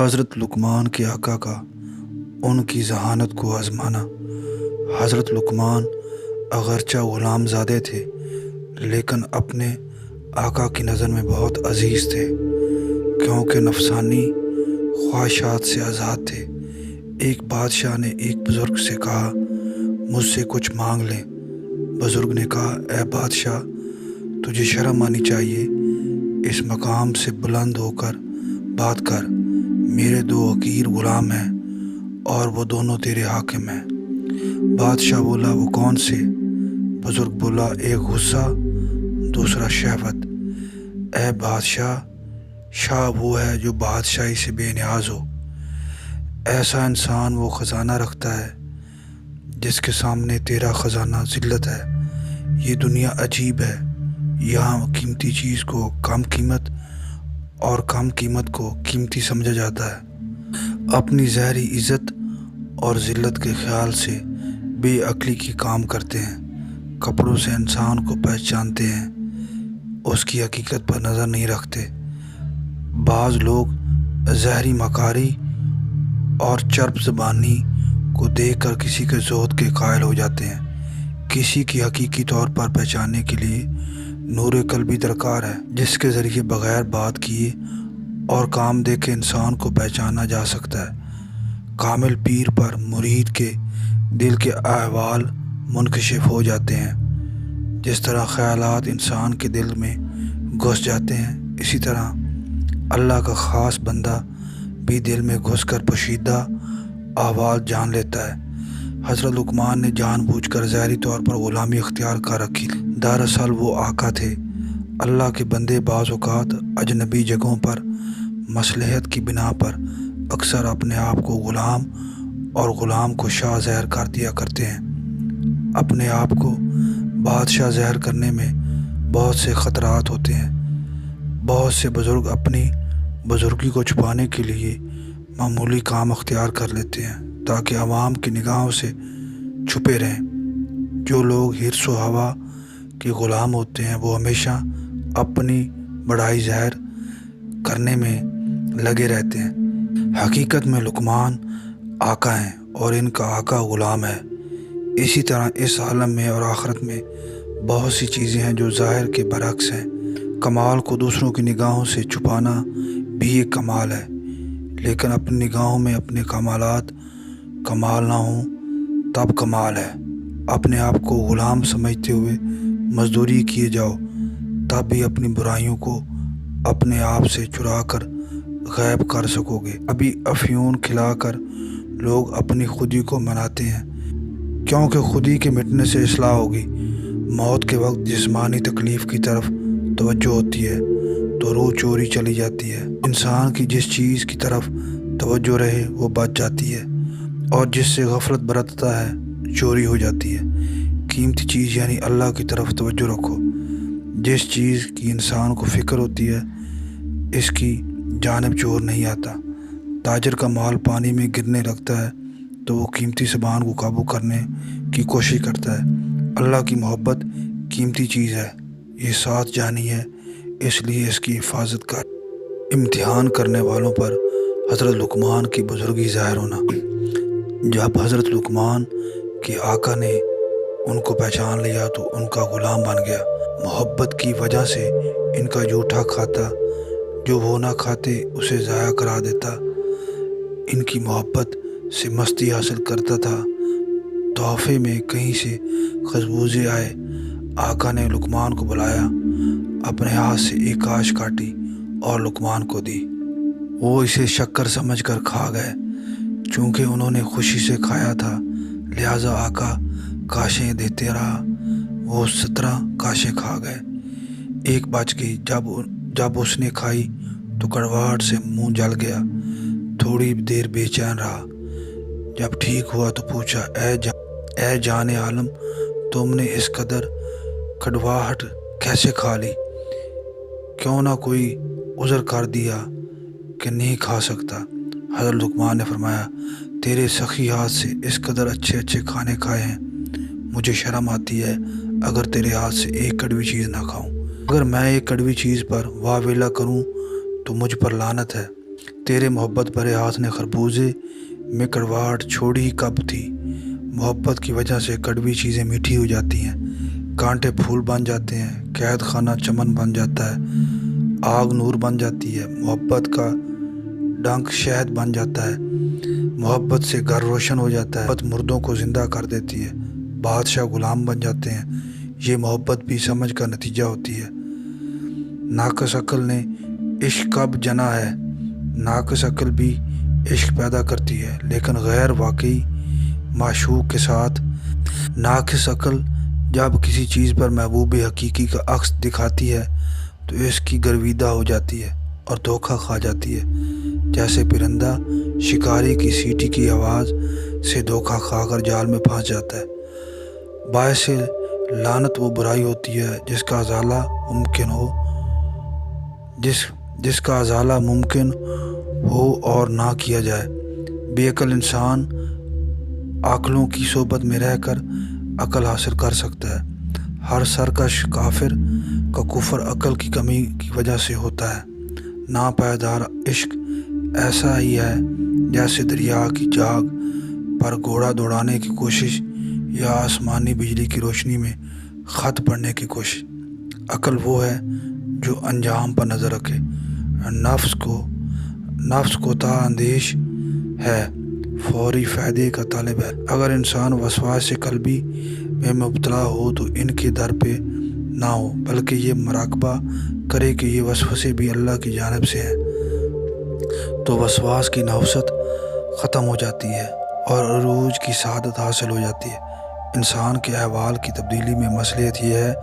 حضرت لقمان کے آقا کا ان کی ذہانت کو آزمانا۔ حضرت لقمان اگرچہ غلام زادے تھے لیکن اپنے آقا کی نظر میں بہت عزیز تھے، کیونکہ نفسانی خواہشات سے آزاد تھے۔ ایک بادشاہ نے ایک بزرگ سے کہا، مجھ سے کچھ مانگ لیں۔ بزرگ نے کہا، اے بادشاہ، تجھے شرم آنی چاہیے، اس مقام سے بلند ہو کر بات کر۔ میرے 2 حقیر غلام ہیں اور وہ دونوں تیرے حاکم ہیں۔ بادشاہ بولا، وہ کون سے؟ بزرگ بولا، ایک غصہ، دوسرا شہوت۔ اے بادشاہ، شاہ وہ ہے جو بادشاہی سے بے نیاز ہو۔ ایسا انسان وہ خزانہ رکھتا ہے جس کے سامنے تیرا خزانہ ذلت ہے۔ یہ دنیا عجیب ہے، یہاں قیمتی چیز کو کم قیمت اور کم قیمت کو قیمتی سمجھا جاتا ہے۔ اپنی ظاہری عزت اور ذلت کے خیال سے بے عقلی کی کام کرتے ہیں۔ کپڑوں سے انسان کو پہچانتے ہیں، اس کی حقیقت پر نظر نہیں رکھتے۔ بعض لوگ ظاہری مکاری اور چرب زبانی کو دیکھ کر کسی کے زہد کے قائل ہو جاتے ہیں۔ کسی کی حقیقی طور پر پہچاننے کے لیے نور قلبی درکار ہے، جس کے ذریعے بغیر بات کیے اور کام دیکھے انسان کو پہچانا جا سکتا ہے۔ کامل پیر پر مرید کے دل کے احوال منکشف ہو جاتے ہیں۔ جس طرح خیالات انسان کے دل میں گھس جاتے ہیں، اسی طرح اللہ کا خاص بندہ بھی دل میں گھس کر پوشیدہ احوال جان لیتا ہے۔ حضرت لقمان نے جان بوجھ کر ظاہری طور پر غلامی اختیار کر رکھی تھی۔ دراصل وہ آقا تھے۔ اللہ کے بندے بعض اوقات اجنبی جگہوں پر مصلحت کی بنا پر اکثر اپنے آپ کو غلام اور غلام کو شاہ ظاہر کر دیا کرتے ہیں۔ اپنے آپ کو بادشاہ ظاہر کرنے میں بہت سے خطرات ہوتے ہیں۔ بہت سے بزرگ اپنی بزرگی کو چھپانے کے لیے معمولی کام اختیار کر لیتے ہیں تاکہ عوام کی نگاہوں سے چھپے رہیں۔ جو لوگ حرص و ہوا کے غلام ہوتے ہیں وہ ہمیشہ اپنی بڑائی ظاہر کرنے میں لگے رہتے ہیں۔ حقیقت میں لقمان آقا ہیں اور ان کا آقا غلام ہے۔ اسی طرح اس عالم میں اور آخرت میں بہت سی چیزیں ہیں جو ظاہر کے برعکس ہیں۔ کمال کو دوسروں کی نگاہوں سے چھپانا بھی ایک کمال ہے، لیکن اپنی نگاہوں میں اپنے کمالات کمال نہ ہوں تب کمال ہے۔ اپنے آپ کو غلام سمجھتے ہوئے مزدوری کیے جاؤ، تب بھی اپنی برائیوں کو اپنے آپ سے چرا کر غائب کر سکو گے۔ ابھی افیون کھلا کر لوگ اپنی خودی کو مناتے ہیں، کیونکہ خودی کے مٹنے سے اصلاح ہوگی۔ موت کے وقت جسمانی تکلیف کی طرف توجہ ہوتی ہے تو روح چوری چلی جاتی ہے۔ انسان کی جس چیز کی طرف توجہ رہے وہ بچ جاتی ہے، اور جس سے غفلت برتتا ہے چوری ہو جاتی ہے۔ قیمتی چیز یعنی اللہ کی طرف توجہ رکھو۔ جس چیز کی انسان کو فکر ہوتی ہے اس کی جانب چور نہیں آتا۔ تاجر کا مال پانی میں گرنے لگتا ہے تو وہ قیمتی سامان کو قابو کرنے کی کوشش کرتا ہے۔ اللہ کی محبت قیمتی چیز ہے، یہ ساتھ جانی ہے، اس لیے اس کی حفاظت کر۔ امتحان کرنے والوں پر حضرت لقمان کی بزرگی ظاہر ہونا۔ جب حضرت لقمان کے آقا نے ان کو پہچان لیا تو ان کا غلام بن گیا۔ محبت کی وجہ سے ان کا جھوٹا کھاتا، جو وہ نہ کھاتے اسے ضائع کرا دیتا۔ ان کی محبت سے مستی حاصل کرتا تھا۔ تحفے میں کہیں سے خربوزے آئے، آقا نے لقمان کو بلایا، اپنے ہاتھ سے ایک کاش کاٹی اور لقمان کو دی۔ وہ اسے شکر سمجھ کر کھا گئے۔ چونکہ انہوں نے خوشی سے کھایا تھا لہٰذا آقا کاشیں دیتے رہا۔ وہ 17 کاشیں کھا گئے، ایک بچ گئی۔ جب اس نے کھائی تو کڑواہٹ سے منہ جل گیا۔ تھوڑی دیر بے چین رہا، جب ٹھیک ہوا تو پوچھا، اے جان عالم، تم نے اس قدر کڑواہٹ کیسے کھا لی؟ کیوں نہ کوئی عذر کر دیا کہ نہیں کھا سکتا؟ حضرت لقمان نے فرمایا، تیرے سخی ہاتھ سے اس قدر اچھے اچھے کھانے کھائے ہیں، مجھے شرم آتی ہے اگر تیرے ہاتھ سے ایک کڑوی چیز نہ کھاؤں۔ اگر میں ایک کڑوی چیز پر واہ ویلا کروں تو مجھ پر لعنت ہے۔ تیرے محبت بھرے ہاتھ نے خربوزے میں کڑواہٹ چھوڑی کب تھی۔ محبت کی وجہ سے کڑوی چیزیں میٹھی ہو جاتی ہیں، کانٹے پھول بن جاتے ہیں، قید خانہ چمن بن جاتا ہے، آگ نور بن جاتی ہے، محبت کا ڈنک شہد بن جاتا ہے، محبت سے گھر روشن ہو جاتا ہے، محبت مردوں کو زندہ کر دیتی ہے، بادشاہ غلام بن جاتے ہیں۔ یہ محبت بھی سمجھ کا نتیجہ ہوتی ہے۔ ناقص عقل نے عشق کب جنا ہے؟ ناقص عقل بھی عشق پیدا کرتی ہے، لیکن غیر واقعی معشوق کے ساتھ۔ ناقص عقل جب کسی چیز پر محبوب حقیقی کا عکس دکھاتی ہے تو اس کی گرویدہ ہو جاتی ہے اور دھوکہ کھا جاتی ہے، جیسے پرندہ شکاری کی سیٹی کی آواز سے دھوکہ کھا کر جال میں پھنس جاتا ہے۔ باعث لعنت وہ برائی ہوتی ہے جس کا ازالہ ممکن ہو اور نہ کیا جائے۔ بے عقل انسان عاقلوں کی صحبت میں رہ کر عقل حاصل کر سکتا ہے۔ ہر سرکش کافر کا کفر عقل کی کمی کی وجہ سے ہوتا ہے۔ ناپائیدار عشق ایسا ہی ہے جیسے دریا کی جاگ پر گھوڑا دوڑانے کی کوشش یا آسمانی بجلی کی روشنی میں خط پڑھنے کی کوشش۔ عقل وہ ہے جو انجام پر نظر رکھے، نفس کو تا اندیش ہے، فوری فائدے کا طالب ہے۔ اگر انسان وسواس قلبی میں مبتلا ہو تو ان کے در پہ نہ ہو، بلکہ یہ مراقبہ کرے کہ یہ وسوسے بھی اللہ کی جانب سے ہیں، تو وسواس کی نحوست ختم ہو جاتی ہے اور عروج کی سعادت حاصل ہو جاتی ہے۔ انسان کے احوال کی تبدیلی میں مصلحت یہ ہے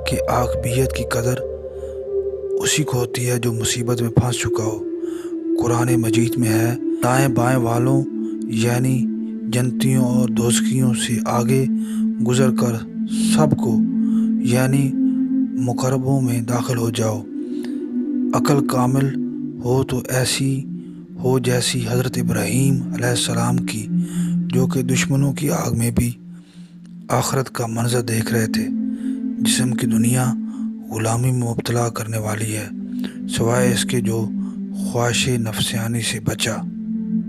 کہ عاقبیت کی قدر اسی کو ہوتی ہے جو مصیبت میں پھنس چکا ہو۔ قرآن مجید میں ہے، دائیں بائیں والوں یعنی جنتیوں اور دوزخیوں سے آگے گزر کر سب کو یعنی مقربوں میں داخل ہو جاؤ۔ عقل کامل ہو تو ایسی ہو جیسی حضرت ابراہیم علیہ السلام کی، جو کہ دشمنوں کی آگ میں بھی آخرت کا منظر دیکھ رہے تھے۔ جسم کی دنیا غلامی میں مبتلا کرنے والی ہے، سوائے اس کے جو خواہش نفسانی سے بچا۔